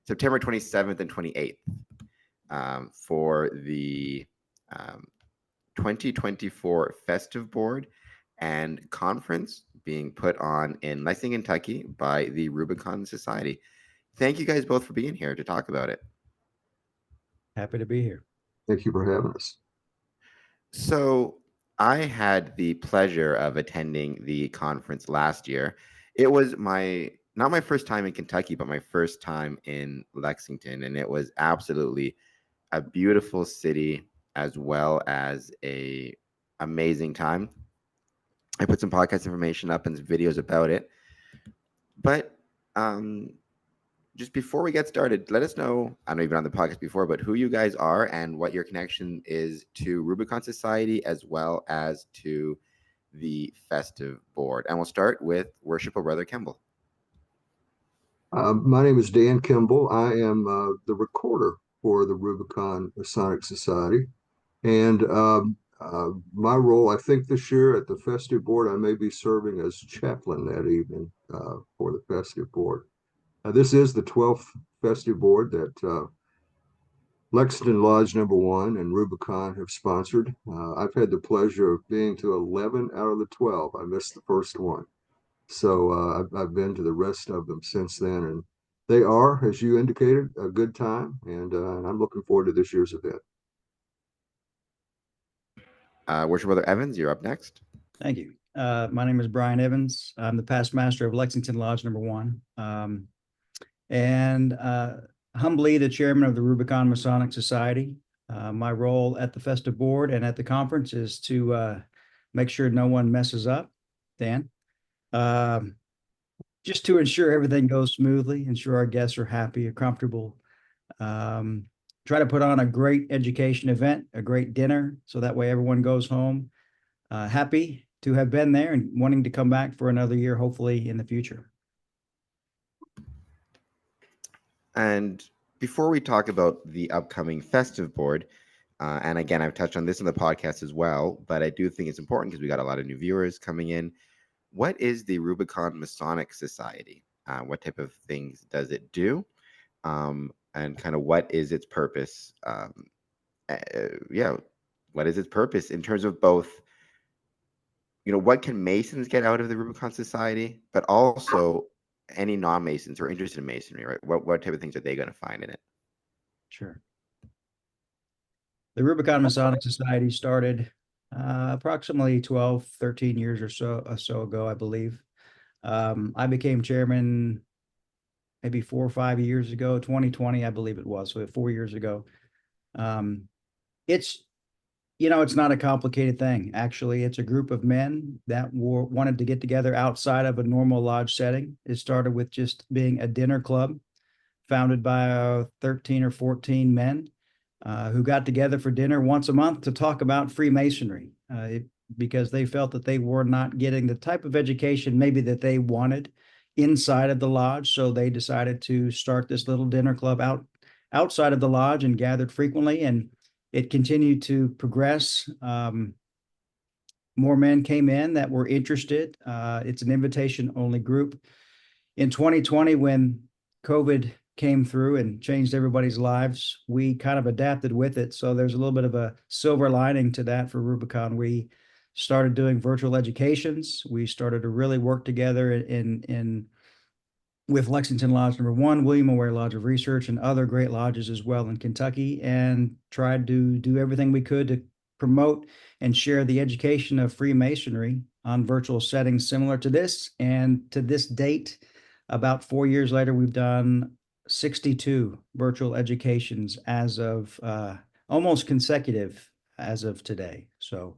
September 27th and 28th for the 2024 Festive Board and Conference being put on in Lexington, Kentucky by the Rubicon Society. Thank you guys both for being here to talk about it. Happy to be here. Thank you for having us. So I had the pleasure of attending the conference last year. It was not my first time in Kentucky, but my first time in Lexington, and it was absolutely a beautiful city as well as a amazing time. I put some podcast information up and some videos about it. But just before we get started, let us know, I know you've been on the podcast before, but who you guys are and what your connection is to Rubicon Society as well as to the Festive Board. And we'll start with Worshipful Brother Kemble. My name is Dan Kemble. I am the recorder for the Rubicon Masonic Society. And my role, I think this year at the Festive Board, I may be serving as chaplain that evening for the Festive Board. This is the 12th Festive Board that Lexington Lodge No. 1 and Rubicon have sponsored. I've had the pleasure of being to 11 out of the 12. I missed the first one. So I've been to the rest of them since then. And they are, as you indicated, a good time. And I'm looking forward to this year's event. Worship Brother Evans, you're up next. Thank you. My name is Brian Evans. I'm the past master of Lexington Lodge No. 1. And humbly the chairman of the Rubicon Masonic Society. My role at the Festive Board and at the conference is to make sure no one messes up. Dan? Just to ensure everything goes smoothly, ensure our guests are happy or comfortable. Try to put on a great education event, a great dinner, so that way everyone goes home happy to have been there and wanting to come back for another year, hopefully in the future. And before we talk about the upcoming Festive Board, and again, I've touched on this in the podcast as well, but I do think it's important because we got a lot of new viewers coming in. What is the Rubicon Masonic Society? What type of things does it do? And kind of what is its purpose? What is its purpose in terms of both, what can Masons get out of the Rubicon Society, but also any non-Masons who are interested in Masonry, right? What type of things are they going to find in it? Sure. The Rubicon Masonic Society started approximately 12, 13 years or so ago, I believe. I became chairman maybe 4 or 5 years ago, 2020, I believe it was, so 4 years ago. It's not a complicated thing. Actually, it's a group of men that wanted to get together outside of a normal lodge setting. It started with just being a dinner club founded by 13 or 14 men who got together for dinner once a month to talk about Freemasonry because they felt that they were not getting the type of education maybe that they wanted inside of the lodge. So they decided to start this little dinner club outside of the lodge and gathered frequently, and it continued to progress. More men came in that were interested. It's an invitation-only group. In 2020, when COVID came through and changed everybody's lives, we kind of adapted with it. So there's a little bit of a silver lining to that for Rubicon. We started doing virtual educations. We started to really work together with Lexington Lodge No. 1, William and Ware Lodge of Research, and other great lodges as well in Kentucky, and tried to do everything we could to promote and share the education of Freemasonry on virtual settings similar to this. And to this date, about 4 years later, we've done 62 virtual educations as of almost consecutive as of today. So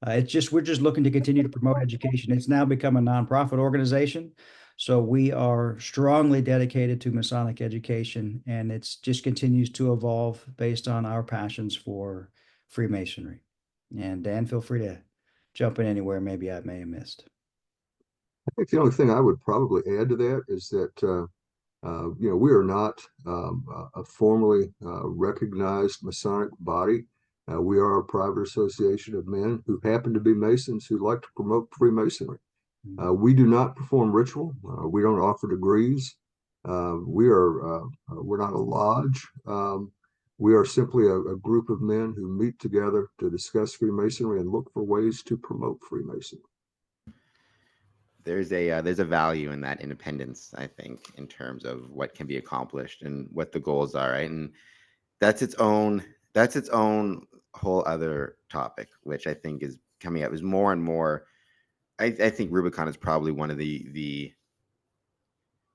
we're just looking to continue to promote education. It's now become a nonprofit organization. So we are strongly dedicated to Masonic education, and it's just continues to evolve based on our passions for Freemasonry. And Dan, feel free to jump in anywhere maybe I may have missed. I think the only thing I would probably add to that is that we are not a formally recognized Masonic body. We are a private association of men who happen to be Masons who like to promote Freemasonry. We do not perform ritual. We don't offer degrees. We're not a lodge. We are simply a group of men who meet together to discuss Freemasonry and look for ways to promote Freemasonry. There's a value in that independence, I think, in terms of what can be accomplished and what the goals are, right? And that's its own that's its own whole other topic, which I think is coming up is more and more. I think Rubicon is probably one of the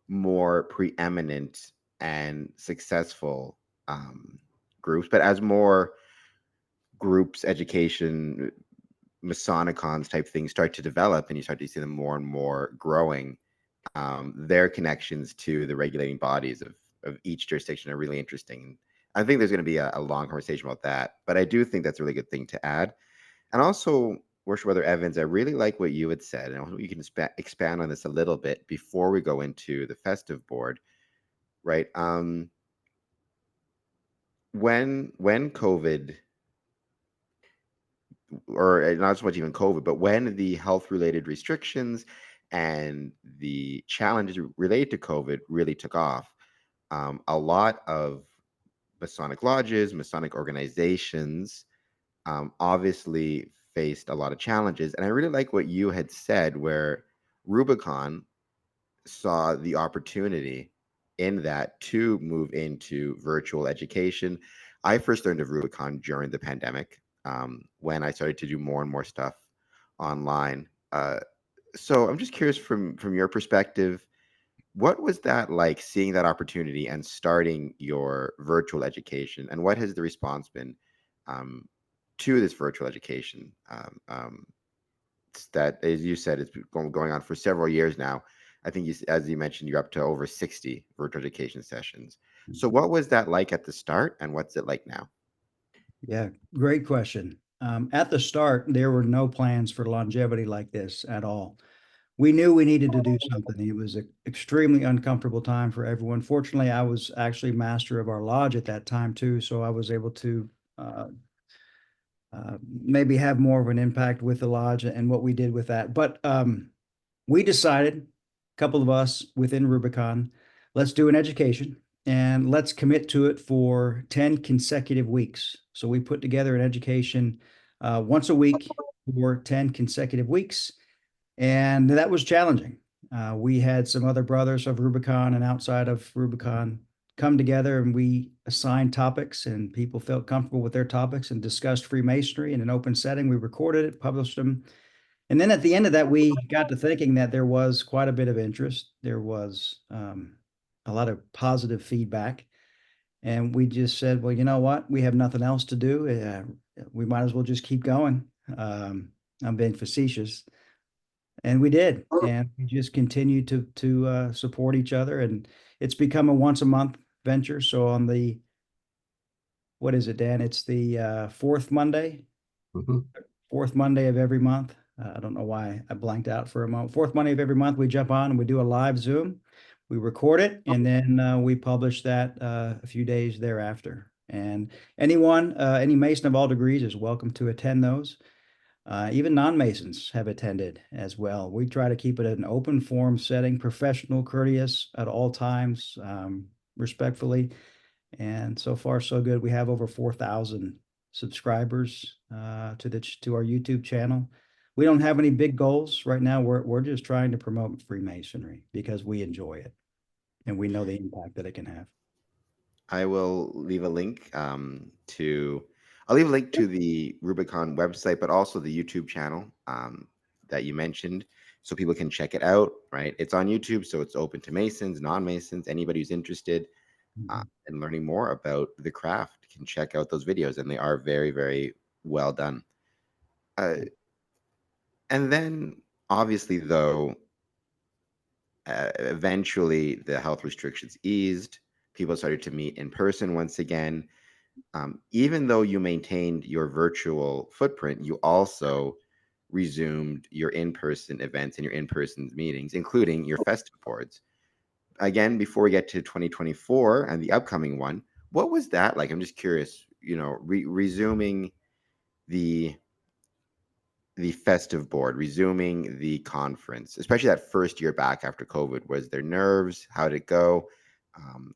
more preeminent and successful groups, but as more groups, education, Masonicons type things start to develop, and you start to see them more and more growing, their connections to the regulating bodies of each jurisdiction are really interesting. I think there's going to be a long conversation about that, but I do think that's a really good thing to add. And also, Worship Brother Evans, I really like what you had said, and you can expand on this a little bit before we go into the festive board, right? When COVID, or not so much even COVID, but when the health related restrictions and the challenges related to COVID really took off, a lot of Masonic lodges, Masonic organizations, obviously faced a lot of challenges. And I really like what you had said, where Rubicon saw the opportunity in that to move into virtual education. I first learned of Rubicon during the pandemic, when I started to do more and more stuff online. So I'm just curious from your perspective, what was that like, seeing that opportunity and starting your virtual education, and what has the response been um, to this virtual education? That, as you said, it's been going on for several years now. I think, as you mentioned, you're up to over 60 virtual education sessions. So, what was that like at the start, and what's it like now? Yeah, great question. At the start, there were no plans for longevity like this at all. We knew we needed to do something. It was an extremely uncomfortable time for everyone. Fortunately, I was actually master of our lodge at that time too, so I was able to uh, maybe have more of an impact with the lodge and what we did with that. But we decided, a couple of us within Rubicon, let's do an education and let's commit to it for 10 consecutive weeks. So we put together an education once a week for 10 consecutive weeks. And that was challenging. We had some other brothers of Rubicon and outside of Rubicon come together, and we assigned topics, and people felt comfortable with their topics and discussed Freemasonry in an open setting. We recorded it, published them. And then at the end of that, we got to thinking that there was quite a bit of interest. There was a lot of positive feedback. And we just said, well, you know what? We have nothing else to do. We might as well just keep going. I'm being facetious. And we did, and we just continued to support each other, and it's become a once a month venture. So on the, what is it, Dan? It's the Mhm. fourth Monday of every month. I don't know why I blanked out for a moment. Fourth Monday of every month, we jump on and we do a live Zoom. We record it, and then we publish that a few days thereafter. And anyone, any Mason of all degrees is welcome to attend those. Even non-Masons have attended as well. We try to keep it an open forum setting, professional, courteous at all times, respectfully. And so far, so good. We have over 4,000 subscribers to our YouTube channel. We don't have any big goals right now. We're just trying to promote Freemasonry because we enjoy it and we know the impact that it can have. I will leave a link I'll leave a link to the Rubicon website, but also the YouTube channel that you mentioned, so people can check it out. Right, it's on YouTube, so it's open to Masons, non-Masons, anybody who's interested Mhm. in learning more about the craft can check out those videos, and they are very, very well done. Uh, and then, obviously, though, eventually the health restrictions eased. People started to meet in person once again. Even though you maintained your virtual footprint, you also resumed your in-person events and your in-person meetings, including your festive boards. Again, before we get to 2024 and the upcoming one, what was that like? I'm just curious, resuming the festive board, resuming the conference, especially that first year back after COVID. Was there nerves? How did it go?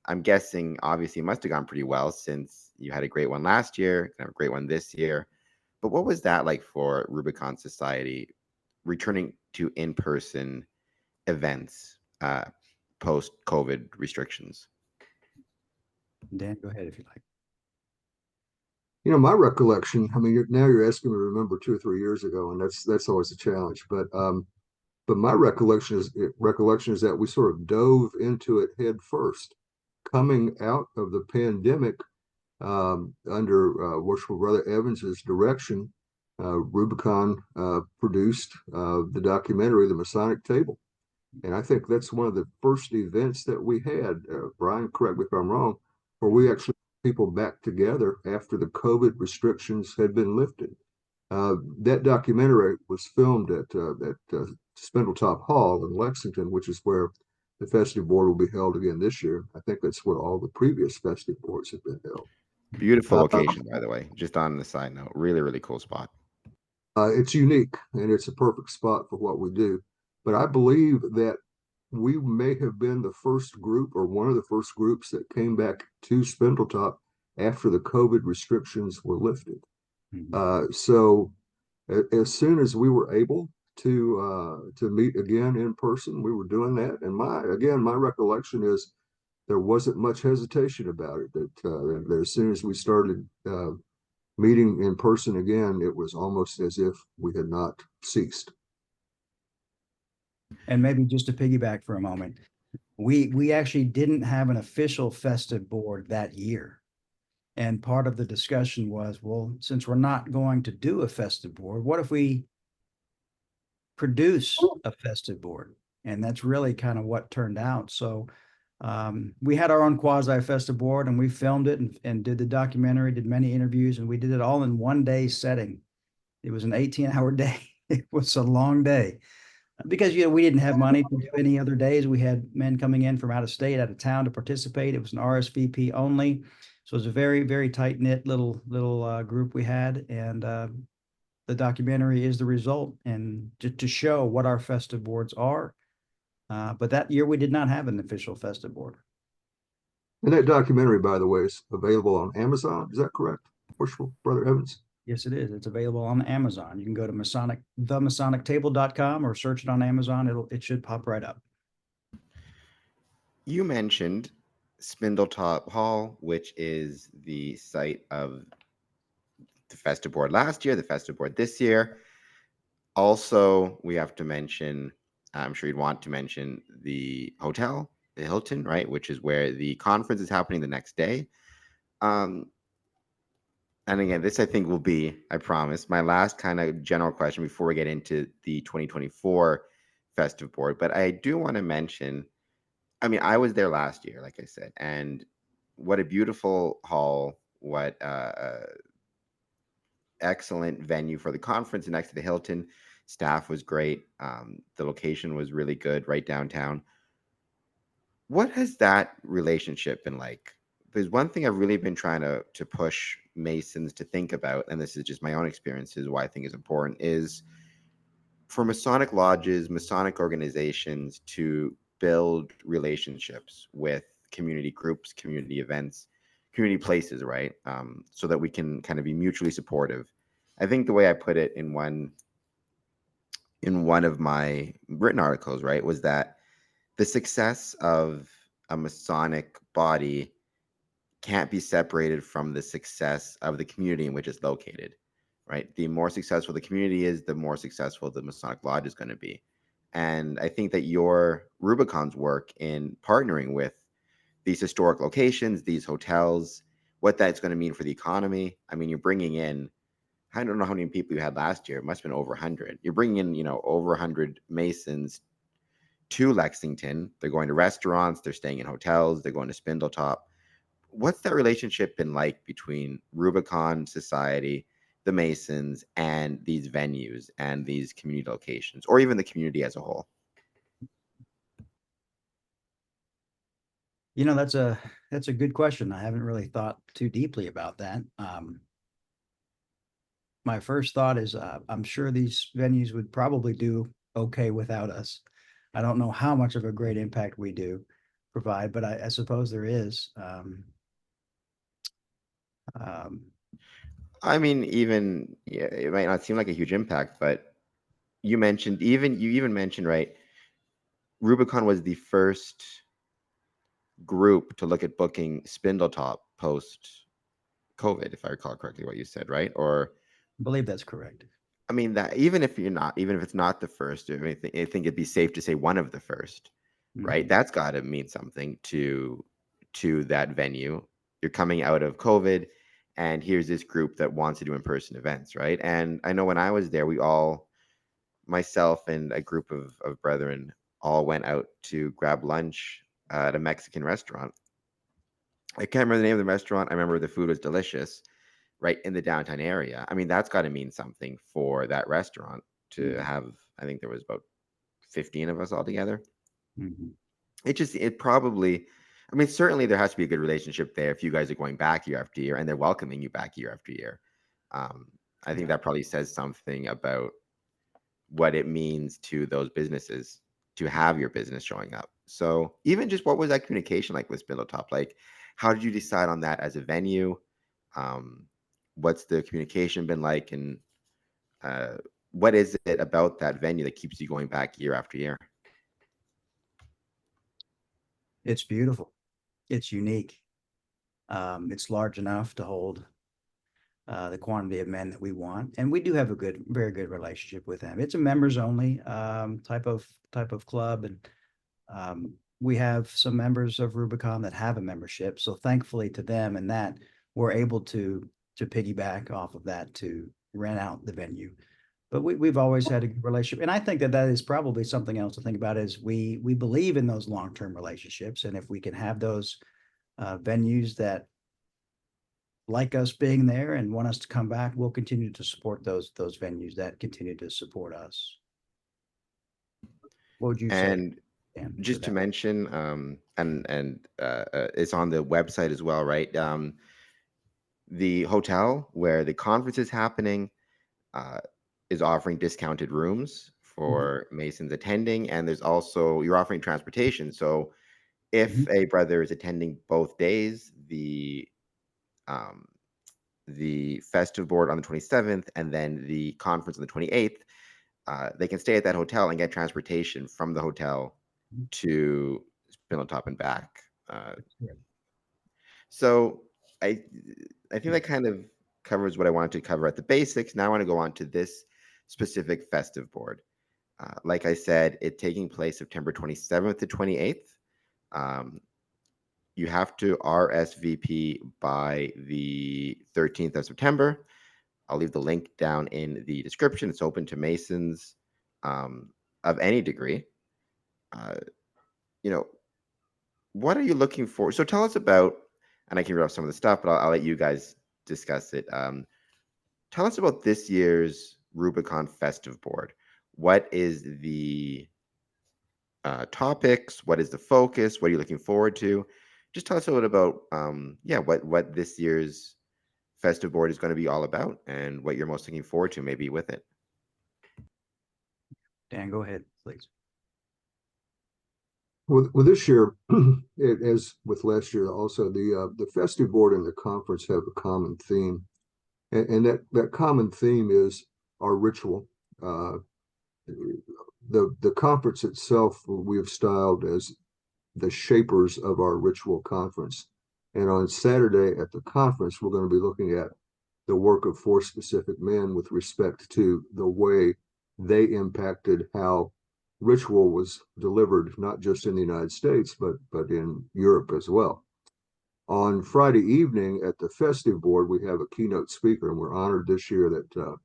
I'm guessing obviously it must have gone pretty well since you had a great one last year, kind of a great one this year. But what was that like for Rubicon Society, returning to in-person events post-COVID restrictions? Dan, go ahead if you like. My recollection, I mean, now you're asking me to remember 2 or 3 years ago, and that's always a challenge. But my recollection is that we sort of dove into it head first, coming out of the pandemic under Worshipful Brother Evans's direction. Rubicon produced the documentary, The Masonic Table. And I think that's one of the first events that we had, Brian, correct me if I'm wrong, where we actually people back together after the COVID restrictions had been lifted. That documentary was filmed at Spindletop Hall in Lexington, which is where the Festive Board will be held again this year. I think that's where all the previous Festive Boards have been held. Beautiful location, by the way, just on the side note. Really, really cool spot. It's unique and it's a perfect spot for what we do. But I believe that we may have been the first group or one of the first groups that came back to Spindletop after the COVID restrictions were lifted. So as soon as we were able to meet again in person, we were doing that. And my recollection is there wasn't much hesitation about it. That as soon as we started meeting in person again, it was almost as if we had not ceased. And maybe just to piggyback for a moment, we actually didn't have an official Festive Board that year. And part of the discussion was, well, since we're not going to do a Festive Board, what if we produce a Festive Board? And that's really kind of what turned out. So we had our own quasi Festive Board, and we filmed it and did the documentary, did many interviews, and we did it all in one day setting. It was an 18-hour day. It was a long day because, we didn't have money to do any other days. We had men coming in from out of state, out of town to participate. It was an RSVP only. So it was a very, very tight knit little group we had. And the documentary is the result, and to show what our Festive Boards are. But that year we did not have an official Festive Board. And that documentary, by the way, is available on Amazon. Is that correct, Worshipful Brother Evans? Yes, it is. It's available on Amazon. You can go to theMasonicTable.com or search it on Amazon. It should pop right up. You mentioned Spindletop Hall, which is the site of the Festive Board last year, the Festive Board this year. Also, we have to mention, I'm sure you'd want to mention the hotel, the Hilton, right, which is where the conference is happening the next day. And again, this I think will be, I promise, my last kind of general question before we get into the 2024 Festive Board. But I do want to mention, I mean, I was there last year, like I said, and what a beautiful hall, what excellent venue for the conference next to the Hilton. Staff was great. The location was really good, right downtown. What has that relationship been like? There's one thing I've really been trying to push Masons to think about, and this is just my own experiences, why I think is important, is for Masonic lodges, Masonic organizations to build relationships with community groups, community events, community places, right? So that we can kind of be mutually supportive. I think the way I put it in one of my written articles, right, was that the success of a Masonic body can't be separated from the success of the community in which it's located, right? The more successful the community is, the more successful the Masonic Lodge is going to be. And I think that your Rubicon's work in partnering with these historic locations, these hotels, what that's going to mean for the economy. I mean, you're bringing in, I don't know how many people you had last year. It must have been over 100. You're bringing in, over 100 Masons to Lexington. They're going to restaurants. They're staying in hotels. They're going to Spindletop. What's that relationship been like between Rubicon Society, the Masons, and these venues and these community locations, or even the community as a whole? That's a good question. I haven't really thought too deeply about that. My first thought is I'm sure these venues would probably do okay without us. I don't know how much of a great impact we do. provide, but I suppose there is. I mean, even yeah, it might not seem like a huge impact, but you even mentioned, right, Rubicon was the first group to look at booking Spindletop post COVID, if I recall correctly what you said, right? Or I believe that's correct. I mean that even if it's not the first, I think it'd be safe to say one of the first, right? Mhm. That's got to mean something to that venue. You're coming out of COVID, and here's this group that wants to do in-person events, right? And I know when I was there, myself and a group of brethren, all went out to grab lunch at a Mexican restaurant. I can't remember the name of the restaurant. I remember the food was delicious, right in the downtown area. I mean, that's got to mean something for that restaurant to Mhm. have. I think there was about 15 of us all together. Mhm. It probably, I mean, certainly there has to be a good relationship there if you guys are going back year after year and they're welcoming you back year after year. Um, I think Yeah. that probably says something about what it means to those businesses to have your business showing up. So even just what was that communication like with Spindletop? Like, how did you decide on that as a venue? Um, what's the communication been like, and uh, what is it about that venue that keeps you going back year after year? It's beautiful. It's unique. It's large enough to hold the quantity of men that we want, and we do have a very good relationship with them. It's a members only type of club, and we have some members of Rubicon that have a membership. So thankfully to them and that we're able to piggyback off of that to rent out the venue. But we've always had a good relationship, and I think that is probably something else to think about. Is we believe in those long-term relationships, and if we can have those venues that like us being there and want us to come back, we'll continue to support those venues that continue to support us. What would you say, And Dan, to just to that? mention, it's on the website as well, right? The hotel where the conference is happening uh, is offering discounted rooms Mhm. for Masons attending, and there's also you're offering transportation. So if Mhm. a brother is attending both days, um, the festive board on the 27th and then the conference on the 28th, they can stay at that hotel and get transportation from the hotel Mhm. to Spindletop and back. Uh, Good. so I I think that kind of covers what I wanted to cover at the basics. Now I want to go on to this specific festive board. Like I said, it taking place September 27th to 28th. Um, you have to RSVP by the 13th of September. I'll leave the link down in the description. It's open to Masons um, of any degree. Uh, you know, what are you looking for? So tell us about, and I can read off some of the stuff, but I'll let you guys discuss it. Tell us about this year's Rubicon Festive Board. What is the topics? What is the focus? What are you looking forward to? Just tell us a little about, yeah, what this year's Festive Board is going to be all about, and what you're most looking forward to, maybe with it. Dan, go ahead, please. With this year, as with last year, also the festive board and the conference have a common theme, and that common theme is our ritual. Uh, the conference itself we have styled as the shapers of our ritual conference, and on Saturday at the conference we're going to be looking at the work of four specific men with respect to the way they impacted how ritual was delivered, not just in the United States, but in Europe as well. On Friday evening at the festive board, we have a keynote speaker, and we're honored this year that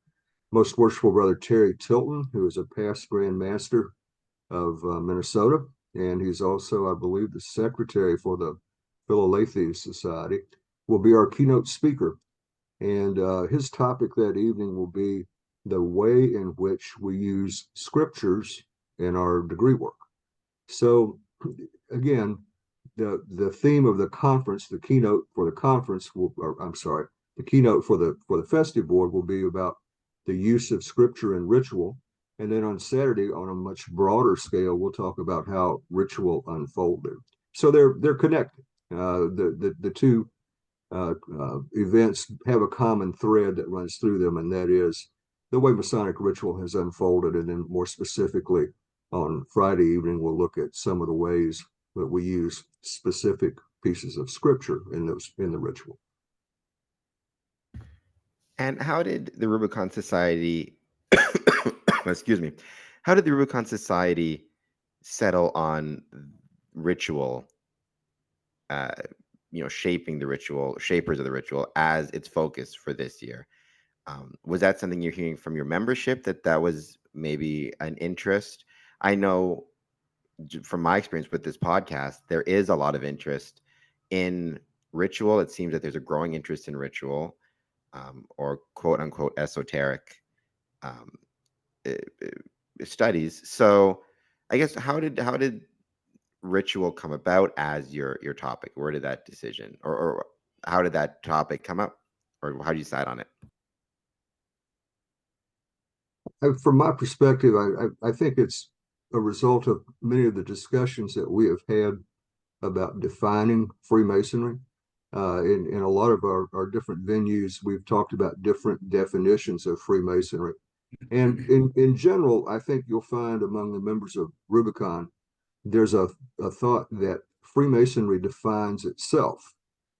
Most Worshipful Brother Terry Tilton, who is a past Grand Master of Minnesota, and he's also, I believe, the secretary for the Philalethes Society, will be our keynote speaker. And his topic that evening will be the way in which we use scriptures in our degree work. So, again, the theme of the conference, the keynote for the conference will, or, I'm sorry, the keynote for the festive board will be about the use of scripture and ritual. And then on Saturday, on a much broader scale, we'll talk about how ritual unfolded. So they're connected. The two events have a common thread that runs through them, and that is the way Masonic ritual has unfolded. And then more specifically, on Friday evening, we'll look at some of the ways that we use specific pieces of scripture in the ritual. And how did the Rubicon Society, excuse me, how did the Rubicon Society settle on ritual, shaping the ritual, shapers of the ritual as its focus for this year? Was that something you're hearing from your membership, that was maybe an interest? I know from my experience with this podcast, there is a lot of interest in ritual. It seems that there's a growing interest in ritual, or quote unquote esoteric um, studies. So I guess how did ritual come about as your topic? Where did that decision, or how did that topic come up, or how do you decide on it? From my perspective, I think it's a result of many of the discussions that we have had about defining Freemasonry. In a lot of our different venues, we've talked about different definitions of Freemasonry. And in general, I think you'll find among the members of Rubicon, there's a thought that Freemasonry defines itself,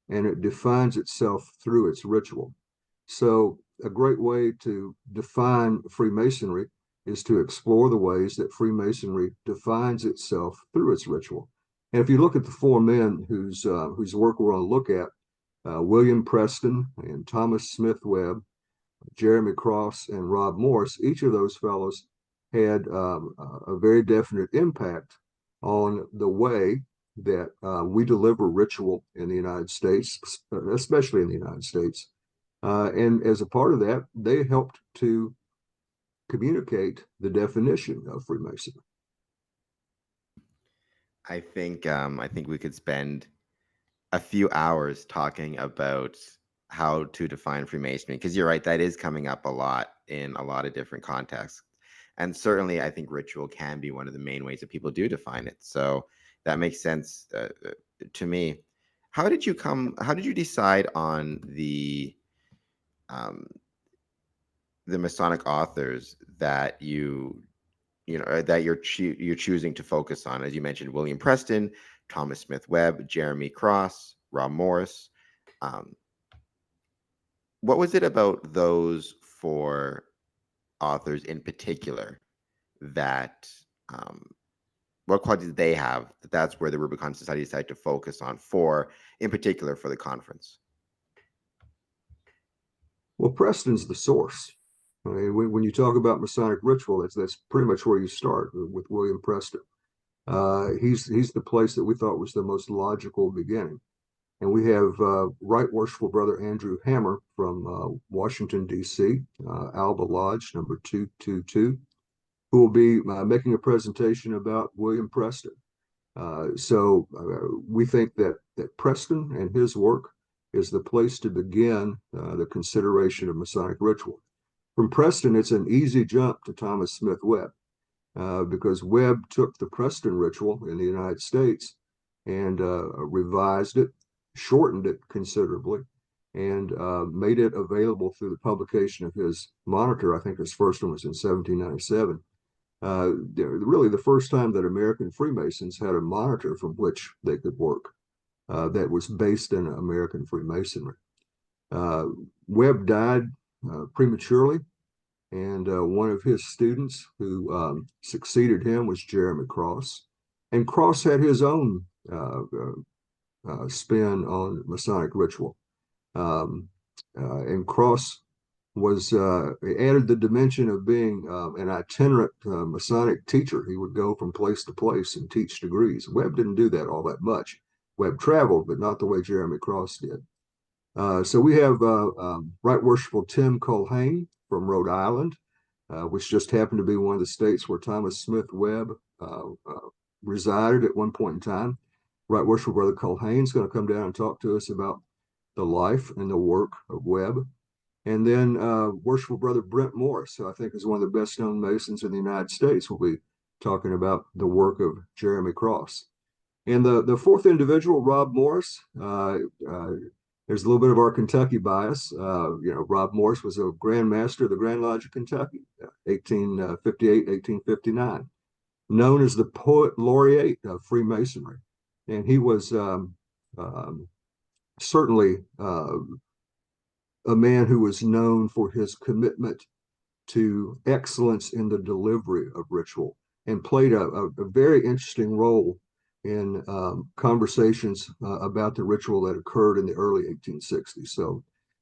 and it defines itself through its ritual. So a great way to define Freemasonry is to explore the ways that Freemasonry defines itself through its ritual. And if you look at the four men whose work we're going to look at, William Preston and Thomas Smith Webb, Jeremy Cross, and Rob Morris, each of those fellows had a very definite impact on the way that we deliver ritual in the United States, especially in the United States. And as a part of that, they helped to communicate the definition of Freemasonry. I think we could spend a few hours talking about how to define Freemasonry, because you're right, that is coming up a lot in a lot of different contexts. And certainly, I think ritual can be one of the main ways that people do define it. So that makes sense to me. How did you decide on um, the Masonic authors that that you're choosing to focus on? As you mentioned, William Preston, Thomas Smith Webb, Jeremy Cross, Rob Morris. Um, what was it about those four authors in particular that what qualities did they have that's where the Rubicon Society decided to focus on in particular for the conference? Well, Preston's the source. I mean, when you talk about Masonic ritual, that's pretty much where you start with William Preston. He's the place that we thought was the most logical beginning. And we have Right Worshipful Brother Andrew Hammer from Washington, D.C., Alba Lodge, number 222, who will be making a presentation about William Preston. So we think that Preston and his work is the place to begin the consideration of Masonic ritual. From Preston, it's an easy jump to Thomas Smith Webb, because Webb took the Preston ritual in the United States and revised it, shortened it considerably, and made it available through the publication of his monitor. I think his first one was in 1797. Really the first time that American Freemasons had a monitor from which they could work that was based in American Freemasonry. Webb died prematurely, and one of his students who succeeded him was Jeremy Cross. And Cross had his own spin on Masonic ritual. And Cross was added the dimension of being an itinerant Masonic teacher. He would go from place to place and teach degrees. Webb didn't do that all that much. Webb traveled, but not the way Jeremy Cross did. So we have Right Worshipful Tim Culhane from Rhode Island, which just happened to be one of the states where Thomas Smith Webb resided at one point in time. Right Worshipful Brother Culhane is going to come down and talk to us about the life and the work of Webb. And then Worshipful Brother Brent Morris, who I think is one of the best known Masons in the United States, will be talking about the work of Jeremy Cross. And the fourth individual, Rob Morris, there's a little bit of our Kentucky bias. Rob Morris was a Grand Master of the Grand Lodge of Kentucky, 1858, 1859, known as the Poet Laureate of Freemasonry. And he was certainly a man who was known for his commitment to excellence in the delivery of ritual, and played a very interesting role in conversations about the ritual that occurred in the early 1860s.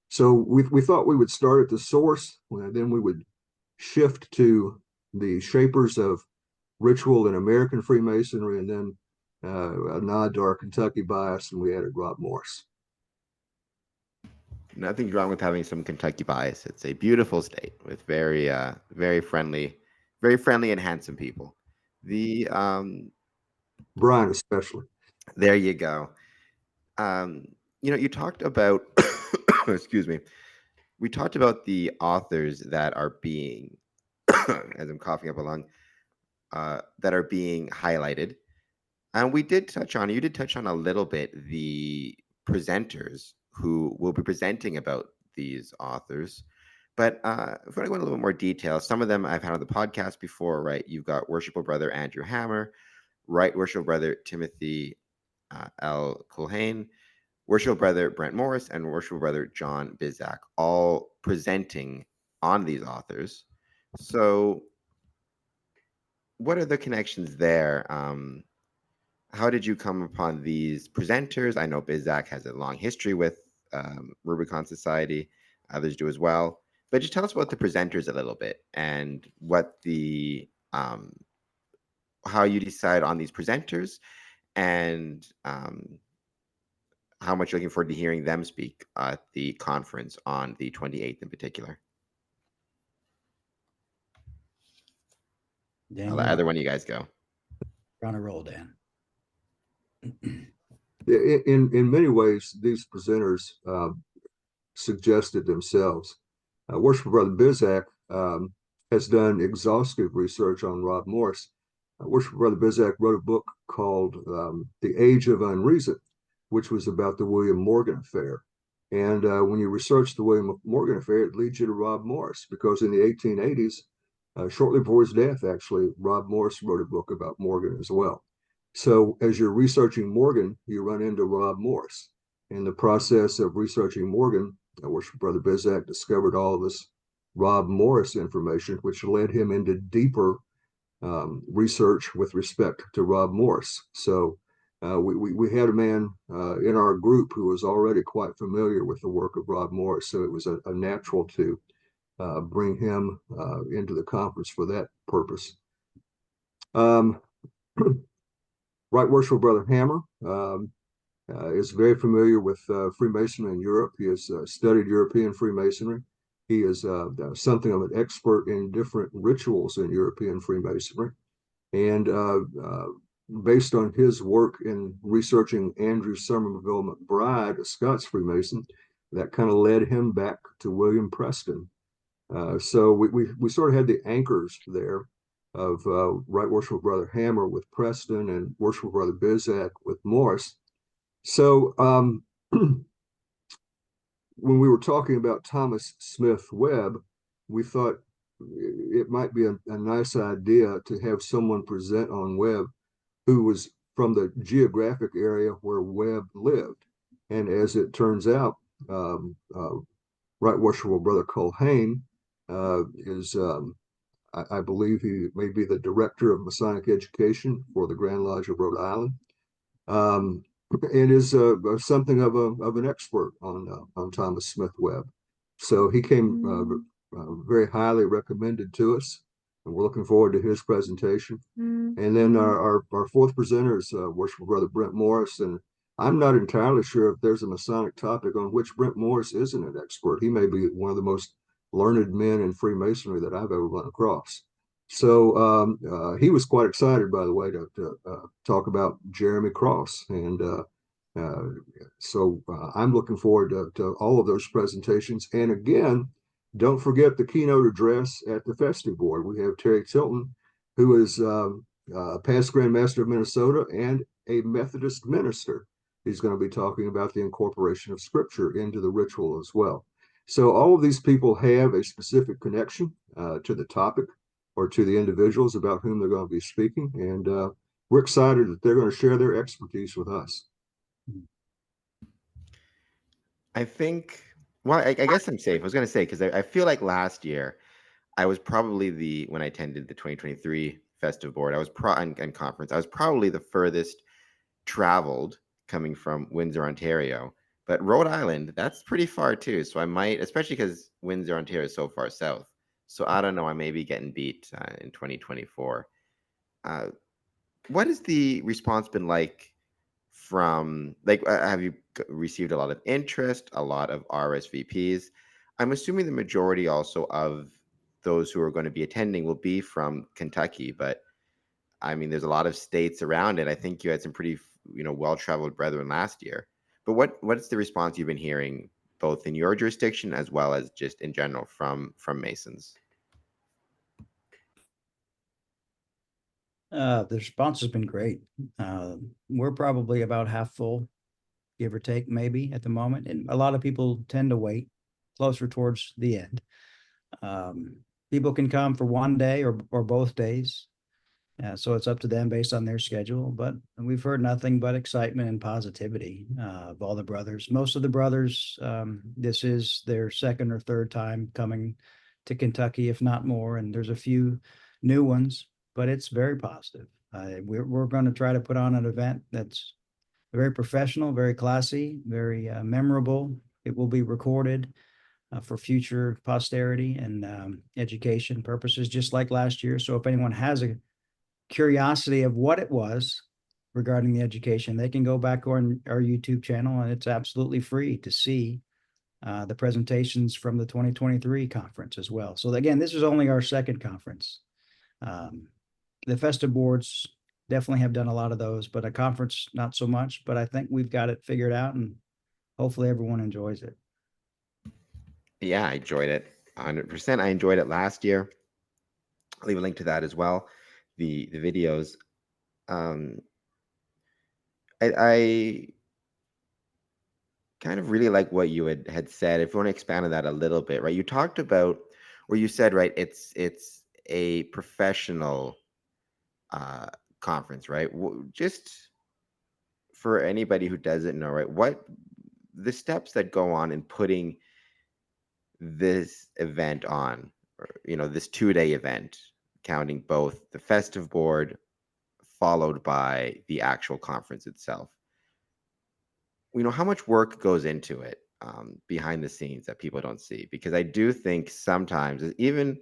So we thought we would start at the source, and then we would shift to the shapers of ritual in American Freemasonry, and then a nod to our Kentucky bias, and we added Rob Morris. Nothing wrong with having some Kentucky bias. It's a beautiful state with very, very friendly and handsome people. The Brian especially. There you go. You talked about, excuse me. We talked about the authors that are being, as I'm coughing up a lung, that are being highlighted. And you did touch on a little bit the presenters who will be presenting about these authors. But if I want to go into a little more detail, some of them I've had on the podcast before, right? You've got Worshipful Brother Andrew Hammer, Right Worshipful Brother Timothy L. Culhane, Worshipful Brother Brent Morris, and Worshipful Brother John Bizak, all presenting on these authors. So what are the connections there? How did you come upon these presenters? I know Bizak has a long history with Rubicon Society. Others do as well. But just tell us about the presenters a little bit, and what the how you decide on these presenters, and how much you're looking forward to hearing them speak at the conference on the 28th in particular. Dan, I'll let either one of you guys go. On a roll, Dan. In many ways, these presenters suggested themselves. Worshipful Brother Bizak has done exhaustive research on Rob Morris. Worshipful Brother Bizak wrote a book called The Age of Unreason, which was about the William Morgan affair. And when you research the William Morgan affair, it leads you to Rob Morris, because in the 1880s, shortly before his death, actually, Rob Morris wrote a book about Morgan as well. So as you're researching Morgan, you run into Rob Morris. In the process of researching Morgan, Worshipful Brother Bizak discovered all of this Rob Morris information, which led him into deeper research with respect to Rob Morris. So we had a man in our group who was already quite familiar with the work of Rob Morris, so it was a natural to bring him into the conference for that purpose. Right Worshipful Brother Hammer is very familiar with Freemasonry in Europe. He has studied European Freemasonry. He is something of an expert in different rituals in European Freemasonry. And based on his work in researching Andrew Somerville McBride, a Scots Freemason, that kind of led him back to William Preston. So we sort of had the anchors there of Right Worshipful Brother Hammer with Preston, and Worshipful Brother Bizak with Morris. So when we were talking about Thomas Smith Webb, we thought it might be a nice idea to have someone present on Webb who was from the geographic area where Webb lived. And as it turns out, Right Worshipful Brother Culhane is, I believe he may be the director of Masonic education for the Grand Lodge of Rhode Island, and is something of an expert on Thomas Smith Webb. So he came very highly recommended to us, and we're looking forward to his presentation. And then our fourth presenter is Worshipful Brother Brent Morris, and I'm not entirely sure if there's a Masonic topic on which Brent Morris isn't an expert. He may be one of the most learned men in Freemasonry that I've ever run across. So he was quite excited, by the way, to talk about Jeremy Cross. And so I'm looking forward to all of those presentations. And again, don't forget the keynote address at the Festive board. We have Terry Tilton, who is a past Grand Master of Minnesota and a Methodist minister. He's going to be talking about the incorporation of Scripture into the ritual as well. So all of these people have a specific connection to the topic or to the individuals about whom they're going to be speaking, and we're excited that they're going to share their expertise with us. I think, well, I guess I'm safe. I was going to say, because I feel like last year I was probably when I attended the 2023 Festive Board, I was and conference, I was probably the furthest traveled coming from Windsor, Ontario. But Rhode Island, that's pretty far too. So I might, especially because Windsor, Ontario is so far south. So I don't know, I may be getting beat in 2024. What has the response been like from, like, have you received a lot of interest, a lot of RSVPs? I'm assuming the majority also of those who are going to be attending will be from Kentucky, but I mean, there's a lot of states around it. I think you had some pretty, well-traveled brethren last year. But what's the response you've been hearing, both in your jurisdiction as well as just in general from Masons? The response has been great. We're probably about half full, give or take, maybe at the moment. And a lot of people tend to wait closer towards the end. People can come for one day or both days. So it's up to them based on their schedule. But we've heard nothing but excitement and positivity of all the brothers. Most of the brothers, this is their second or third time coming to Kentucky, if not more. And there's a few new ones, but it's very positive. We're going to try to put on an event that's very professional, very classy, very memorable. It will be recorded for future posterity and education purposes, just like last year. So if anyone has a curiosity of what it was regarding the education, they can go back on our YouTube channel, and it's absolutely free to see the presentations from the 2023 conference as well. So again, this is only our second conference. The Festive boards definitely have done a lot of those, but a conference, not so much. But I think we've got it figured out, and hopefully everyone enjoys it. Yeah, I enjoyed it 100%. I enjoyed it last year. I'll leave a link to that as well. The videos. I kind of really like what you had said. If you want to expand on that a little bit, right? You talked about, or you said, right, it's a professional conference, right? Just for anybody who doesn't know, right, what the steps that go on in putting this event on, or, this 2-day event, counting both the festive board followed by the actual conference itself. How much work goes into it behind the scenes that people don't see? Because I do think sometimes, even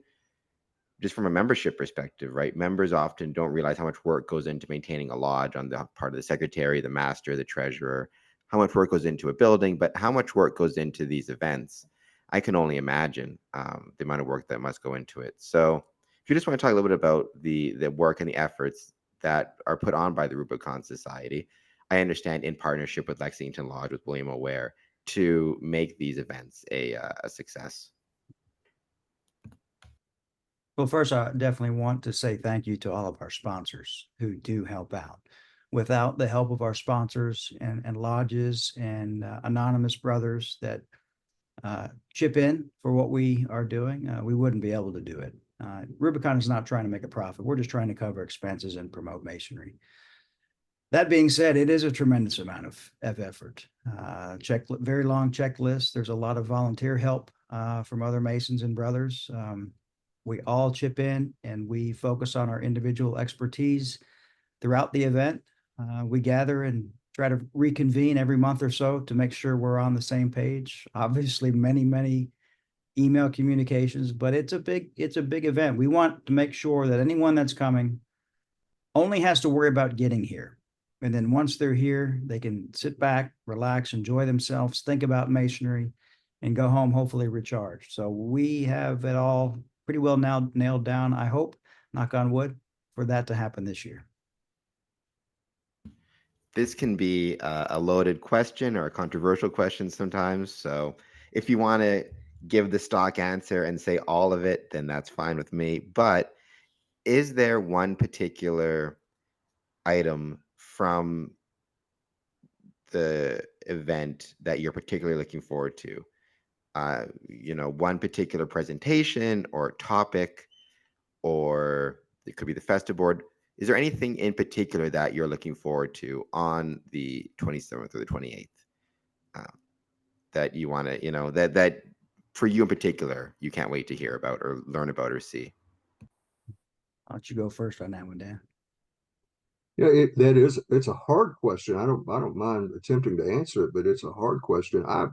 just from a membership perspective, right, members often don't realize how much work goes into maintaining a lodge on the part of the secretary, the master, the treasurer, how much work goes into a building, but how much work goes into these events. I can only imagine the amount of work that must go into it. So if you just want to talk a little bit about the work and the efforts that are put on by the Rubicon Society, I understand in partnership with Lexington Lodge, with William Ware, to make these events a success. Well, first, I definitely want to say thank you to all of our sponsors who do help out. Without the help of our sponsors and lodges and anonymous brothers that chip in for what we are doing, we wouldn't be able to do it. Rubicon is not trying to make a profit. We're just trying to cover expenses and promote masonry. That being said, it is a tremendous amount of effort. Very long checklist. There's a lot of volunteer help from other Masons and brothers. We all chip in and we focus on our individual expertise throughout the event. We gather and try to reconvene every month or so to make sure we're on the same page. Obviously, many email communications, but it's a big event. We want to make sure that anyone that's coming only has to worry about getting here. And then once they're here, they can sit back, relax, enjoy themselves, think about masonry, and go home hopefully recharged. So we have it all pretty well now nailed down. I hope, knock on wood, for that to happen this year. This can be a loaded question or a controversial question sometimes. So if you want to give the stock answer and say all of it, then that's fine with me. But is there one particular item from the event that you're particularly looking forward to? One particular presentation or topic, or it could be the Festive board. Is there anything in particular that you're looking forward to on the 27th or the 28th that you want to, that for you in particular, you can't wait to hear about or learn about or see? Why don't you go first on that one, Dan? Yeah, it's a hard question. I don't mind attempting to answer it, but it's a hard question. I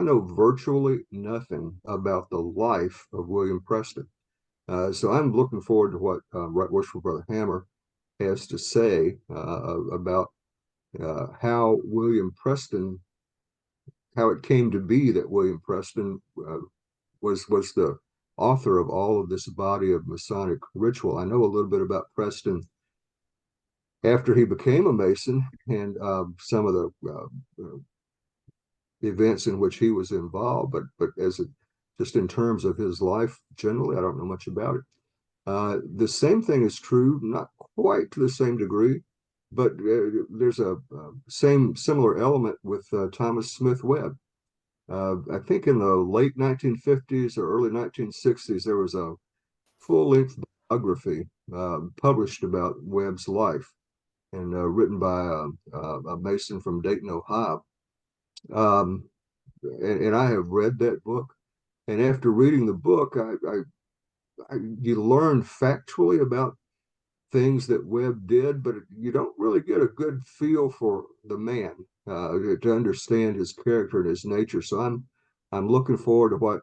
know virtually nothing about the life of William Preston. So I'm looking forward to what Right Worshipful Brother Hammer has to say about how William Preston, how it came to be that William Preston was the author of all of this body of Masonic ritual. I know a little bit about Preston after he became a Mason and some of the events in which he was involved, but just in terms of his life generally, I don't know much about it. The same thing is true, not quite to the same degree, but there's a similar element with Thomas Smith Webb. I think in the late 1950s or early 1960s, there was a full-length biography published about Webb's life and written by a Mason from Dayton, Ohio. Um, and I have read that book. And after reading the book, you learn factually about things that Webb did, but you don't really get a good feel for the man to understand his character and his nature. So I'm looking forward to what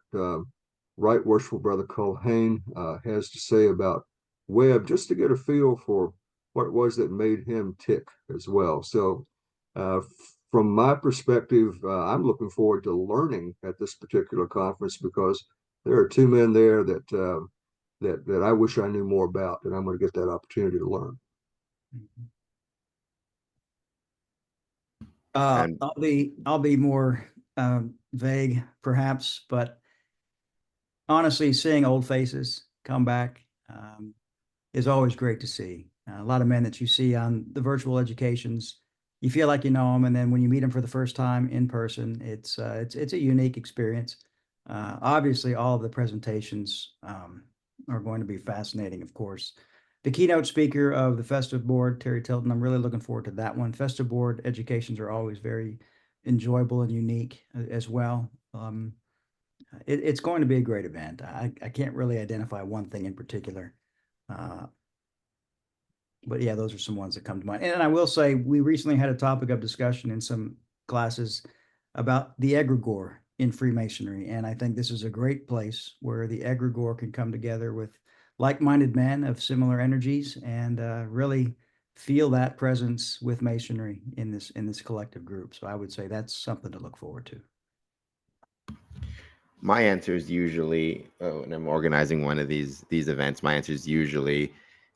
Right Worshipful Brother Culhane has to say about Webb, just to get a feel for what it was that made him tick as well. So uh, from my perspective, I'm looking forward to learning at this particular conference because there are two men there that I wish I knew more about, and I'm going to get that opportunity to learn. And I'll be more vague, perhaps, but honestly, seeing old faces come back is always great to see. A lot of men that you see on the virtual educations, you feel like you know them, and then when you meet them for the first time in person, it's a unique experience. Obviously, all of the presentations are going to be fascinating, of course. The keynote speaker of the Festive board, Terry Tilton, I'm really looking forward to that one. Festive board educations are always very enjoyable and unique as well. It's going to be a great event. I can't really identify one thing in particular. But yeah, those are some ones that come to mind. And I will say, we recently had a topic of discussion in some classes about the egregore in Freemasonry. And I think this is a great place where the egregore can come together with like-minded men of similar energies and really feel that presence with Masonry in this collective group. So I would say that's something to look forward to. my answer is usually, when I'm organizing one of these events, my answer is usually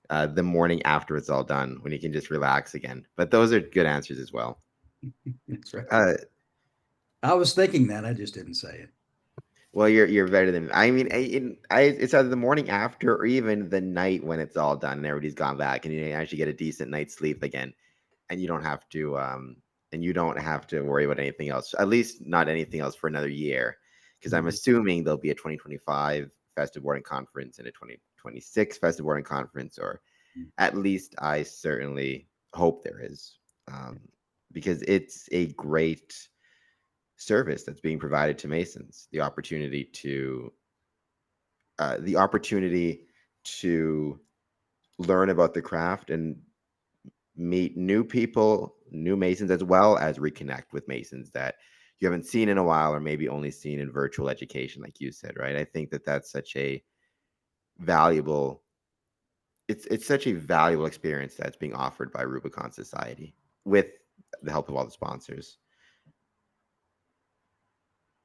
the morning after it's all done, when you can just relax again. But those are good answers as well. That's right. Uh, I was thinking that, I just didn't say it. well, you're better than I mean. It's either the morning after or even the night when it's all done and everybody's gone back, and you actually get a decent night's sleep again, and you don't have to worry about anything else. At least not anything else for another year, because I'm assuming there'll be a 2025 Festive Boarding Conference and a 2026 Festive Boarding Conference, or at least I certainly hope there is, because it's a great service that's being provided to Masons. The opportunity to learn about the craft and meet new people, new Masons, as well as reconnect with Masons that you haven't seen in a while, or maybe only seen in virtual education, like you said, right? I think that that's such a valuable. It's such a valuable experience that's being offered by Rubicon Society with the help of all the sponsors.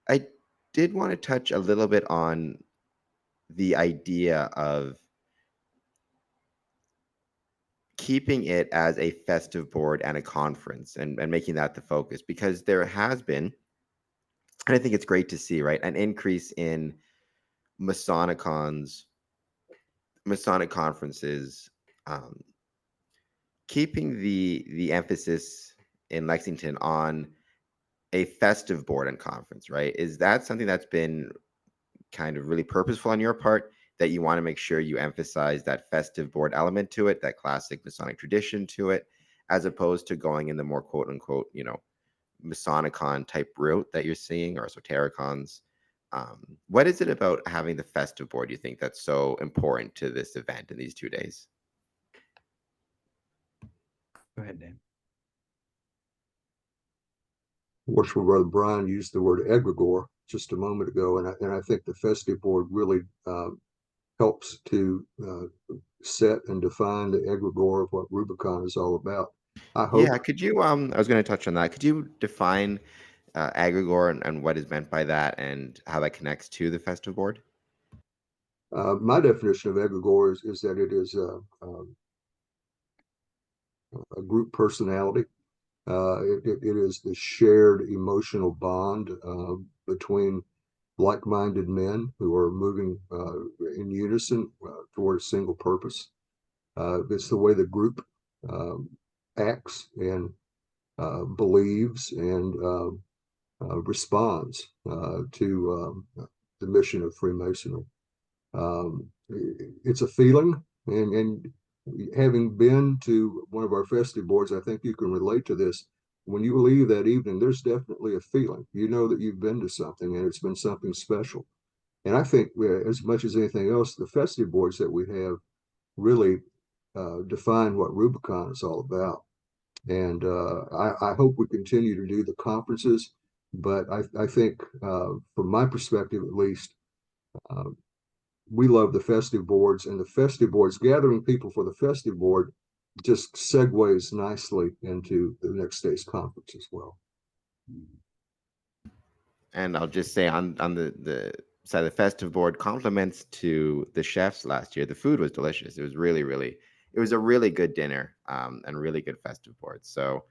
I did want to touch a little bit on the idea of keeping it as a festive board and a conference, and making that the focus, because there has been, and I think it's great to see, right, an increase in Masonic conferences, um, keeping the emphasis in Lexington on a festive board and conference, right? Is that something that's been kind of really purposeful on your part, that you want to make sure you emphasize that festive board element to it, that classic Masonic tradition to it, as opposed to going in the more quote unquote, Masonicon type route that you're seeing, or esotericons? What is it about having the festive board you think that's so important to this event in these 2 days? Go ahead, Dan. Worshipful Brother Brian used the word egregore just a moment ago, and I think the festive board really helps to set and define the egregore of what Rubicon is all about. I hope Yeah, could you I was going to touch on that. Could you define egregore and what is meant by that and how that connects to the festive board? my definition of egregore is that it is a group personality. It is the shared emotional bond between like-minded men who are moving in unison toward a single purpose. It's the way the group um, acts and believes and responds to the mission of Freemasonry. It's a feeling, and having been to one of our festive boards, I think you can relate to this. When you leave that evening, there's definitely a feeling. You know that you've been to something and it's been something special. And I think as much as anything else, the festive boards that we have really define what Rubicon is all about. And I hope we continue to do the conferences, but I think from my perspective at least, uh, we love the festive boards, and the festive boards, gathering people for the festive board just segues nicely into the next day's conference as well. And I'll just say on the side of the festive board, compliments to the chefs last year. The food was delicious. It was really, it was a really good dinner, and really good festive board. So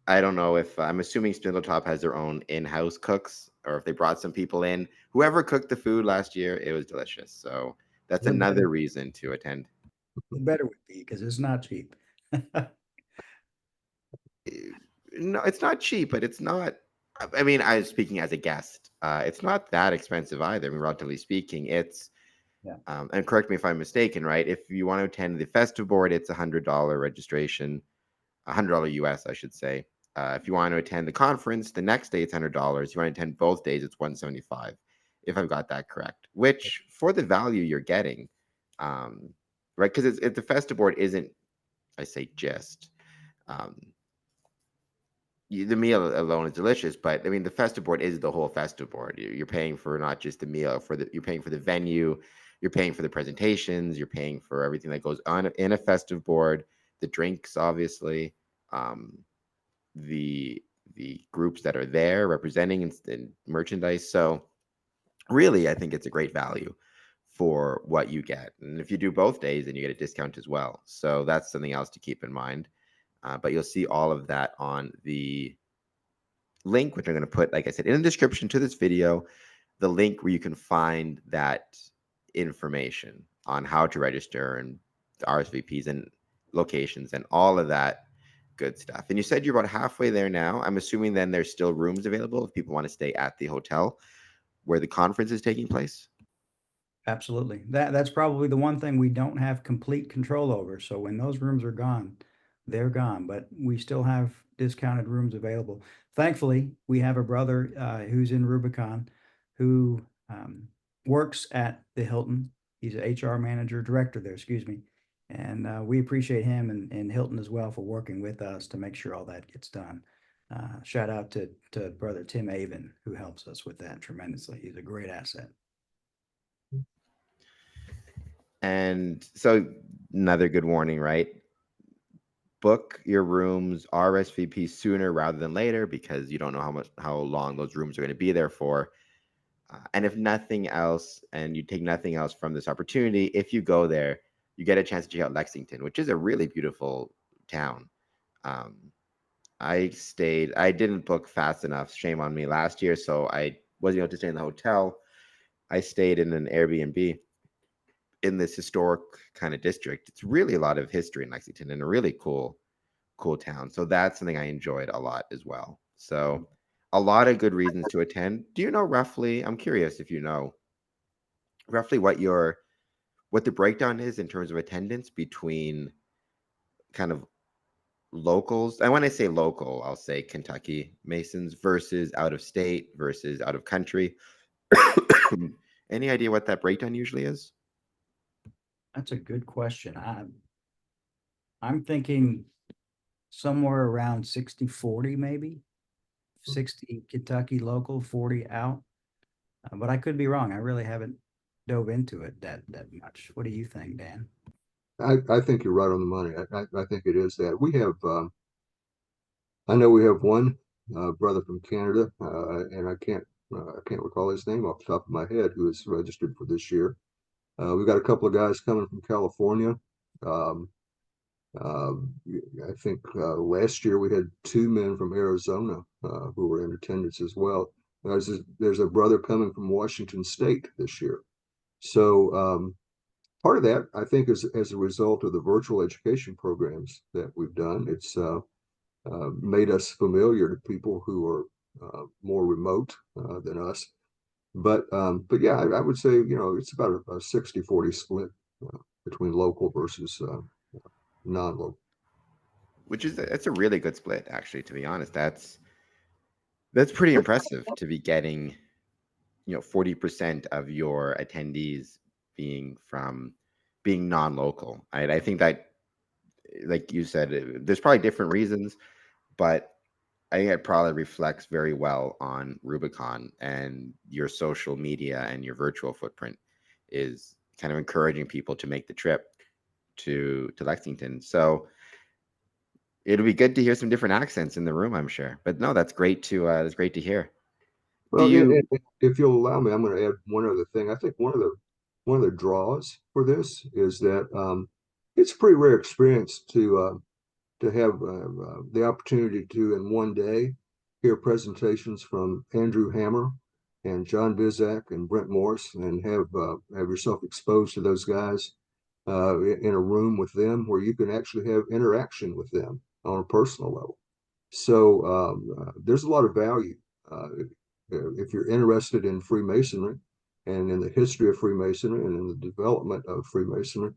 I don't know if I'm assuming Spindletop has their own in-house cooks, or if they brought some people in. Whoever cooked the food last year, it was delicious. So that's It better, another reason to attend. it better would be because it's not cheap. No, it's not cheap, but it's not. I mean, I was speaking as a guest. It's not that expensive either. I mean, relatively speaking, it's. Yeah. And correct me if I'm mistaken, right? If you want to attend the festive board, it's $100 registration, $100 US, I should say. If you want to attend the conference, the next day it's $100. You want to attend both days, it's 175, if I've got that correct. Which, for the value you're getting, right? Because the festive board isn't, I say, just. Um, the meal alone is delicious, but I mean, the festive board is the whole festive board. You're paying for not just the meal, you're paying for the venue, you're paying for the presentations, you're paying for everything that goes on in a festive board, the drinks, obviously, um, the groups that are there representing and merchandise. So really, I think it's a great value for what you get. And if you do both days, then you get a discount as well. So that's something else to keep in mind. But you'll see all of that on the link, which I'm going to put, like I said, in the description to this video, the link where you can find that information on how to register and the RSVPs and locations and all of that good stuff. And you said you're about halfway there now. I'm assuming then there's still rooms available if people want to stay at the hotel where the conference is taking place. Absolutely. That's probably the one thing we don't have complete control over. So when those rooms are gone, they're gone, but we still have discounted rooms available. Thankfully, we have a brother who's in Rubicon who works at the Hilton. He's an HR manager, director there, excuse me. And we appreciate him and Hilton as well for working with us to make sure all that gets done. Shout out to brother Tim Avon, who helps us with that tremendously. He's a great asset. And so another good warning, right? Book your rooms RSVP sooner rather than later, because you don't know how long those rooms are going to be there for. And if nothing else, and you take nothing else from this opportunity, if you go there, you get a chance to check out Lexington, which is a really beautiful town. Um, I didn't book fast enough. Shame on me last year. So I wasn't able to stay in the hotel. I stayed in an Airbnb in this historic kind of district. It's really a lot of history in Lexington and really cool. cool town. So that's something I enjoyed a lot as well. So a lot of good reasons to attend. Do you know roughly? I'm curious if you know roughly what the breakdown is in terms of attendance between kind of locals. And when I say local, I'll say Kentucky Masons versus out of state versus out of country. Any idea what that breakdown usually is? That's a good question. I'm thinking somewhere around 60-40, maybe 60 Kentucky local, 40 out. But I could be wrong. I really haven't dove into it that much. What do you think, Dan? I think you're right on the money. I think it is that we have. I know we have one brother from Canada, and I can't recall his name off the top of my head, who is registered for this year. We've got a couple of guys coming from California. Um, uh, I think last year we had two men from Arizona who were in attendance as well. There's a brother coming from Washington State this year. So part of that, I think, is as a result of the virtual education programs that we've done. It's made us familiar to people who are more remote than us. But yeah, I would say, it's about a 60-40 split between local versus non-local. Which is that's a really good split, actually, to be honest. That's pretty impressive to be getting, 40% of your attendees being non-local. I think that, like you said, there's probably different reasons, but I think it probably reflects very well on Rubicon, and your social media and your virtual footprint is kind of encouraging people to make the trip to Lexington. So it'll be good to hear some different accents in the room, I'm sure. But no, that's great to hear. Do Well, you and if you'll allow me, I'm going to add one other thing. I think one of the draws for this is that it's a pretty rare experience to have the opportunity to, in one day, hear presentations from Andrew Hammer and John Bizak and Brent Morris, and have yourself exposed to those guys in a room with them where you can actually have interaction with them on a personal level. So there's a lot of value if you're interested in Freemasonry and in the history of Freemasonry and in the development of Freemasonry.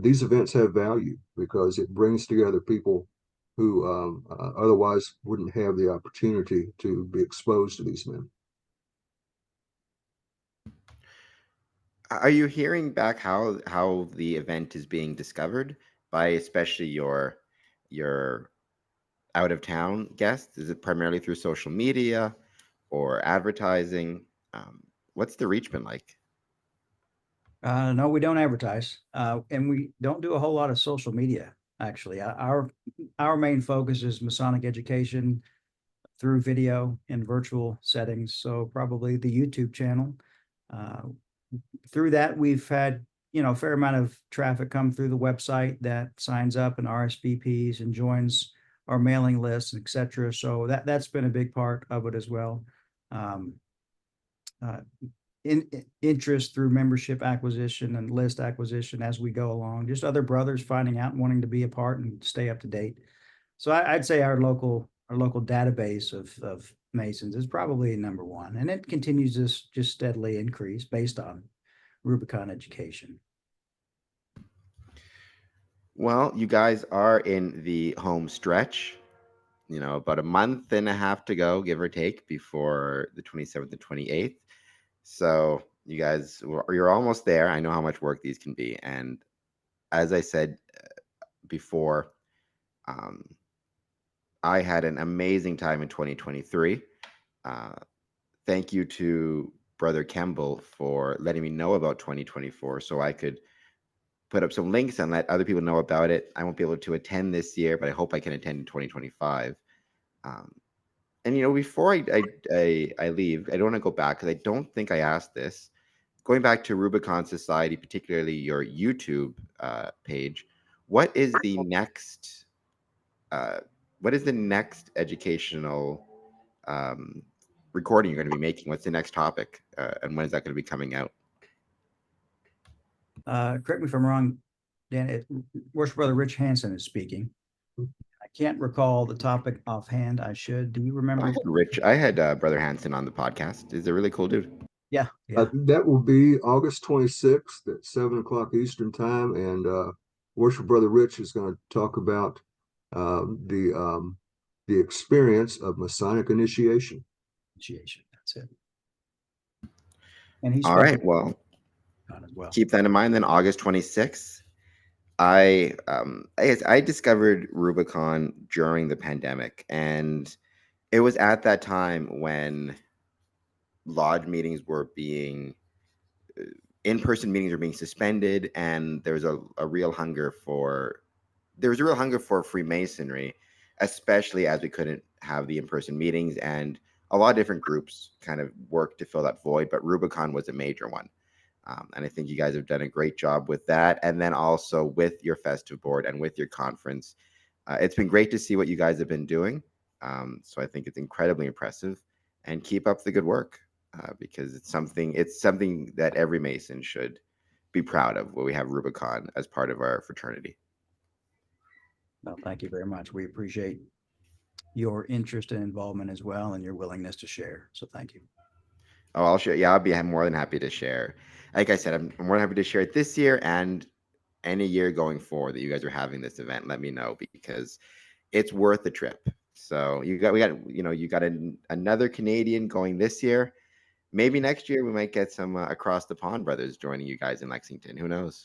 These events have value because it brings together people who otherwise wouldn't have the opportunity to be exposed to these men. are you hearing back how the event is being discovered by especially your out of town guests? Is it primarily through social media or advertising? What's the reach been like? No, we don't advertise, and we don't do a whole lot of social media. Actually, our main focus is Masonic education through video and virtual settings. So probably the YouTube channel. Uh, Through that, we've had a fair amount of traffic come through the website that signs up and RSVPs and joins our mailing list, etc. So that's been a big part of it as well. Um, uh, Interest through membership acquisition and list acquisition as we go along. Just other brothers finding out and wanting to be a part and stay up to date. So I'd say our local database of Masons is probably number one, and it continues to just steadily increase based on Rubicon education. Well, you guys are in the home stretch. About a month and a half to go, give or take, before the 27th and 28th. So you guys, you're almost there. I know how much work these can be. And as I said before, um, I had an amazing time in 2023. Uh, Thank you to Brother Kemble for letting me know about 2024 so I could put up some links and let other people know about it. I won't be able to attend this year, but I hope I can attend in 2025. Um, and before I leave, I don't want to go back because I don't think I asked this. Going back to Rubicon Society, particularly your YouTube page, what is the next? What is the next educational recording you're going to be making? What's the next topic, and when is that going to be coming out? Correct me if I'm wrong, Dan. Worship Brother Rich Hansen is speaking. can't recall the topic offhand. I should. Do you remember? I had Brother Hanson on the podcast. He's a really cool dude. Yeah, yeah. That will be August 26th at 7 o'clock Eastern time, and Worship Brother Rich is going to talk about the experience of Masonic initiation. Initiation. That's it. And he's All right. Well, on as well. keep that in mind. Then August 26th, I discovered Rubicon during the pandemic, and it was at that time when lodge meetings were being in-person meetings were being suspended, and there was a real hunger for Freemasonry, especially as we couldn't have the in-person meetings, and a lot of different groups kind of worked to fill that void, but Rubicon was a major one. And I think you guys have done a great job with that. And then also with your festive board and with your conference, it's been great to see what you guys have been doing. So I think it's incredibly impressive, and keep up the good work, because it's something that every Mason should be proud of, where we have Rubicon as part of our fraternity. No, thank you very much. We appreciate your interest and involvement as well, and your willingness to share. So thank you. Oh, I'll share. Yeah, I'll be more than happy to share. Like I said, I'm more than happy to share it this year and any year going forward that you guys are having this event. Let me know, because it's worth the trip. So you got another Canadian going this year. Maybe next year we might get some across the pond brothers joining you guys in Lexington. Who knows?